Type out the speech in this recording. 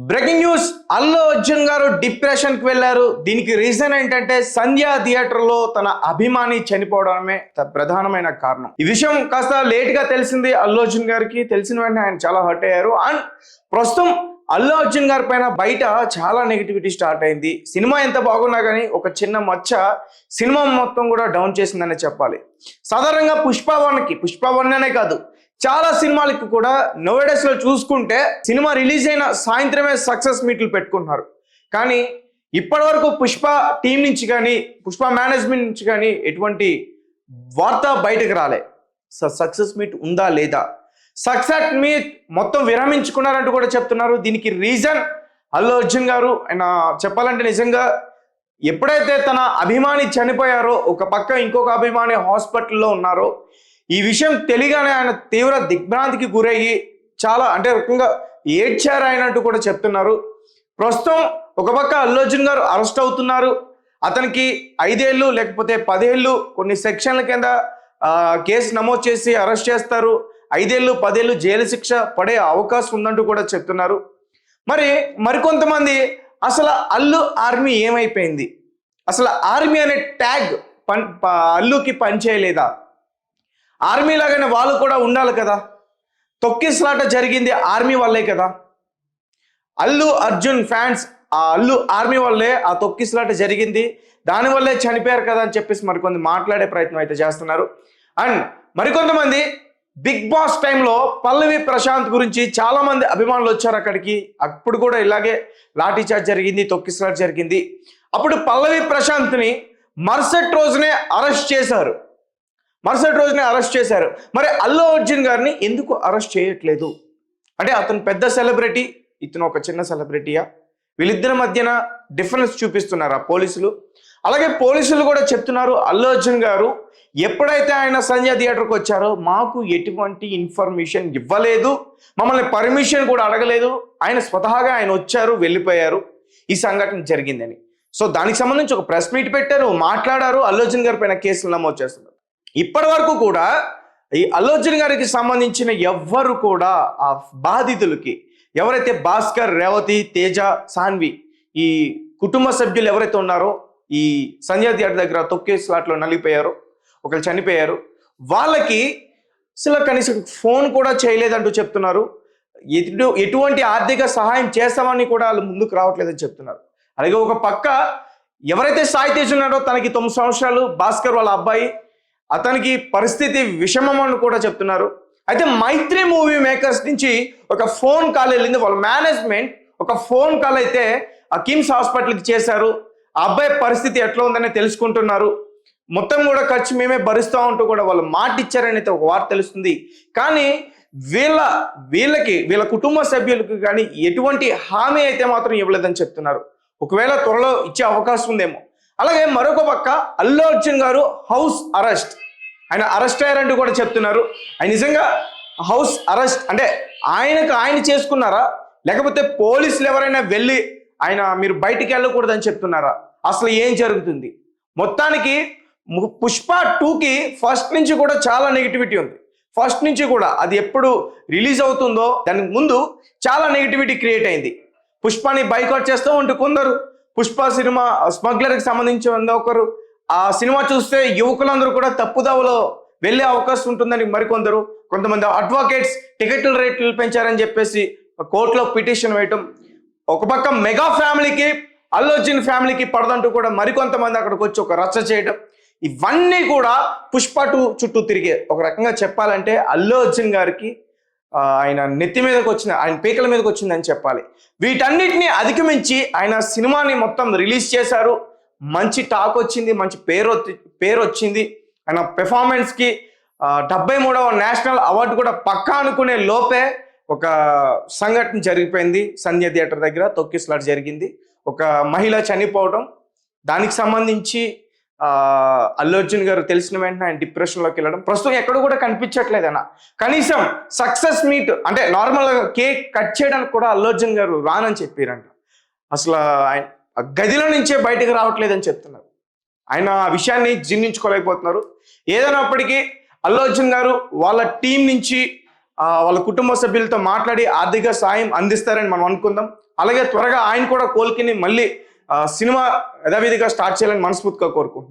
Breaking news, Allu Arjun గారు depression కి వెళ్లారు. దీనికి రీజన్ ఏంటంటే సంధ్య థియేటర్ లో తన అభిమాని చనిపోవడమే ప్రధానమైన కారణం. ఈ విషయం కాస్త లేట్ గా తెలిసింది అల్లు అర్జున్ గారికి. తెలిసిన వెంటనే ఆయన చాలా హర్ట్ అయ్యారు. అండ్ ప్రస్తుతం అల్లు అర్జున్ గారి పైన బయట చాలా నెగిటివిటీ స్టార్ట్ అయింది. సినిమా ఎంత బాగున్నా కానీ ఒక చిన్న మచ్చ సినిమా మొత్తం కూడా డౌన్ చేసిందనే చెప్పాలి. సాధారణంగా పుష్ప వన్ అనే కాదు, చాలా సినిమాలకి కూడా నోవేడేస్ లో చూసుకుంటే సినిమా రిలీజ్ అయిన సాయంత్రమే సక్సెస్ మీట్లు పెట్టుకుంటున్నారు. కానీ ఇప్పటి వరకు పుష్ప టీం నుంచి కానీ పుష్ప మేనేజ్మెంట్ నుంచి కానీ ఎటువంటి వార్త బయటకు రాలే. సక్సెస్ మీట్ ఉందా లేదా, సక్సెస్ మీట్ మొత్తం విరమించుకున్నారంటూ కూడా చెప్తున్నారు. దీనికి రీజన్ అల్లు అర్జున్ గారు. ఆయన చెప్పాలంటే నిజంగా ఎప్పుడైతే తన అభిమాని చనిపోయారో, ఒక పక్క ఇంకొక అభిమాని హాస్పిటల్లో ఉన్నారో, ఈ విషయం తెలియగానే ఆయన తీవ్ర దిగ్భ్రాంతికి గురయ్యి చాలా అంటే రకంగా ఏడ్చారు అయినట్టు కూడా చెప్తున్నారు. ప్రస్తుతం ఒక పక్క అల్లు అర్జున్ గారు అరెస్ట్ అవుతున్నారు. అతనికి 5 ఏళ్ళు లేకపోతే 10 ఏళ్ళు కొన్ని సెక్షన్ల కింద కేసు నమోదు చేసి అరెస్ట్ చేస్తారు. 5 ఏళ్ళు 10 ఏళ్ళు జైలు శిక్ష పడే అవకాశం ఉందంటూ కూడా చెప్తున్నారు. మరికొంతమంది అసలు అల్లు ఆర్మీ ఏమైపోయింది, అసలు ఆర్మీ అనే ట్యాగ్ అల్లుకి పనిచేయలేదా, ఆర్మీ లాగానే వాళ్ళు కూడా ఉండాలి కదా, తొక్కిసలాట జరిగింది ఆర్మీ వల్లే కదా, అల్లు అర్జున్ ఫ్యాన్స్ ఆ అల్లు ఆర్మీ వల్లే ఆ తొక్కిసలాట జరిగింది, దానివల్లే చనిపోయారు కదా అని చెప్పేసి మరికొంత మాట్లాడే ప్రయత్నం అయితే చేస్తున్నారు. అండ్ మరికొంతమంది బిగ్ బాస్ టైంలో పల్లవి ప్రశాంత్ గురించి చాలా మంది అభిమానులు వచ్చారు అక్కడికి. అప్పుడు కూడా ఇలాగే లాఠీ చార్జ్ జరిగింది, తొక్కిసలాట జరిగింది. అప్పుడు పల్లవి ప్రశాంత్ని మరుసటి రోజునే అరెస్ట్ చేశారు. మరి అల్లు అర్జున్ గారిని ఎందుకు అరెస్ట్ చేయట్లేదు? అంటే అతను పెద్ద సెలబ్రిటీ, ఇతను ఒక చిన్న సెలబ్రిటీయా? వీళ్ళిద్దరి మధ్యన డిఫరెన్స్ చూపిస్తున్నారా పోలీసులు? అలాగే పోలీసులు కూడా చెప్తున్నారు, అల్లు అర్జున్ గారు ఎప్పుడైతే ఆయన సంధ్య థియేటర్కి వచ్చారో మాకు ఎటువంటి ఇన్ఫర్మేషన్ ఇవ్వలేదు, మమ్మల్ని పర్మిషన్ కూడా అడగలేదు, ఆయన స్వతహాగా ఆయన వచ్చారు, వెళ్ళిపోయారు, ఈ సంఘటన జరిగిందని. సో దానికి సంబంధించి ఒక ప్రెస్ మీట్ పెట్టారు, మాట్లాడారు, అల్లు అర్జున్ గారి పైన కేసులు నమోదు చేస్తున్నారు. ఇప్పటి వరకు కూడా ఈ అల్లు అర్జున్ గారికి సంబంధించిన ఎవ్వరు కూడా ఆ బాధితులకి, ఎవరైతే భాస్కర్, రేవతి, తేజ, సాన్వి, ఈ కుటుంబ సభ్యులు ఎవరైతే ఉన్నారో ఈ సంధ్య థియేటర్ దగ్గర తొక్కేస్లాట్లో నలిగిపోయారో, ఒకరు చనిపోయారు, వాళ్ళకి అసలు కనీసం ఫోన్ కూడా చేయలేదంటూ చెప్తున్నారు. ఎటువంటి ఆర్థిక సహాయం చేస్తామని కూడా వాళ్ళు ముందుకు రావట్లేదని చెప్తున్నారు. అలాగే ఒక పక్క ఎవరైతే సాయి తేజ్ ఉన్నారో, తనకి 9 సంవత్సరాలు, భాస్కర్ వాళ్ళ అబ్బాయి, అతనికి పరిస్థితి విషమం అని కూడా చెప్తున్నారు. అయితే మైత్రి మూవీ మేకర్స్ నుంచి ఒక ఫోన్ కాల్ వెళ్ళింది. వాళ్ళ మేనేజ్మెంట్ ఒక ఫోన్ కాల్ అయితే ఆ కిమ్స్ హాస్పిటల్కి చేశారు. ఆ అబ్బాయి పరిస్థితి ఎట్లా ఉందని తెలుసుకుంటున్నారు. మొత్తం కూడా ఖర్చు మేమే భరిస్తూ ఉంటూ కూడా వాళ్ళు మాట ఇచ్చారని అయితే ఒక వార్త తెలుస్తుంది. కానీ వీళ్ళ కుటుంబ సభ్యులకు కానీ ఎటువంటి హామీ అయితే మాత్రం ఇవ్వలేదని చెప్తున్నారు. ఒకవేళ త్వరలో ఇచ్చే అవకాశం ఉందేమో. అలాగే మరొక పక్క అల్లు అర్జున్ గారు హౌస్ అరెస్ట్, ఆయన అరెస్ట్ అయ్యారంటూ కూడా చెప్తున్నారు. ఆయన నిజంగా హౌస్ అరెస్ట్ అంటే ఆయన చేసుకున్నారా, లేకపోతే పోలీసులు ఎవరైనా వెళ్ళి ఆయన మీరు బయటికి వెళ్ళకూడదని చెప్తున్నారా, అసలు ఏం జరుగుతుంది? మొత్తానికి పుష్ప 2కి ఫస్ట్ నుంచి కూడా చాలా నెగిటివిటీ ఉంది. ఫస్ట్ నుంచి కూడా అది ఎప్పుడు రిలీజ్ అవుతుందో దానికి ముందు చాలా నెగిటివిటీ క్రియేట్ అయింది. పుష్పని బైకాట్ చేస్తూ ఉంటూ కొందరు, పుష్ప సినిమా స్మగ్లర్కి సంబంధించి ఒకరు, ఆ సినిమా చూస్తే యువకులందరూ కూడా తప్పుదావలో వెళ్ళే అవకాశం ఉంటుందని మరికొందరు, కొంతమంది అడ్వకేట్స్ టికెట్ల రేట్లు పెంచారని చెప్పేసి కోర్టులో పిటిషన్ వేయటం, ఒక పక్క మెగా ఫ్యామిలీకి అల్లు అర్జున్ ఫ్యామిలీకి పడదంటూ కూడా మరికొంతమంది అక్కడికి వచ్చి ఒక రచ్చ చేయడం, ఇవన్నీ కూడా పుష్ప 2 చుట్టూ తిరిగే. ఒక రకంగా చెప్పాలంటే అల్లు అర్జున్ గారికి ఆయన నెత్తి మీదకి వచ్చిన, ఆయన పీకల మీదకి వచ్చిందని చెప్పాలి. వీటన్నిటిని అధిగమించి ఆయన సినిమాని మొత్తం రిలీజ్ చేశారు. మంచి టాక్ వచ్చింది, మంచి పేరు వచ్చింది. ఆయన పెర్ఫార్మెన్స్కి 73వ నేషనల్ అవార్డు కూడా పక్కా అనుకునే లోపే ఒక సంఘటన జరిగిపోయింది. సంధ్య థియేటర్ దగ్గర తొక్కిసలాట జరిగింది, ఒక మహిళ చనిపోవడం. దానికి సంబంధించి అల్లు అర్జున్ గారు తెలిసిన వెంటనే ఆయన డిప్రెషన్లోకి వెళ్ళడం, ప్రస్తుతం ఎక్కడ కూడా కనిపించట్లేదన్న. కనీసం సక్సెస్ మీట్ అంటే నార్మల్గా కేక్ కట్ చేయడానికి కూడా అల్లు అర్జున్ గారు రానని చెప్పారంట. అసలు ఆయన గదిలో నుంచే బయటకు రావట్లేదని చెప్తున్నారు. ఆయన ఆ విషయాన్ని జీర్ణించుకోలేకపోతున్నారు. ఏదైనప్పటికీ అల్లు అర్జున్ గారు వాళ్ళ టీం నుంచి వాళ్ళ కుటుంబ సభ్యులతో మాట్లాడి ఆర్థిక సాయం అందిస్తారని మనం అనుకుందాం. అలాగే త్వరగా ఆయన కూడా కోలుకుని మళ్ళీ సినిమా యథావిధిగా స్టార్ట్ చేయాలని మనస్ఫూర్తిగా కోరుకుంటున్నాం.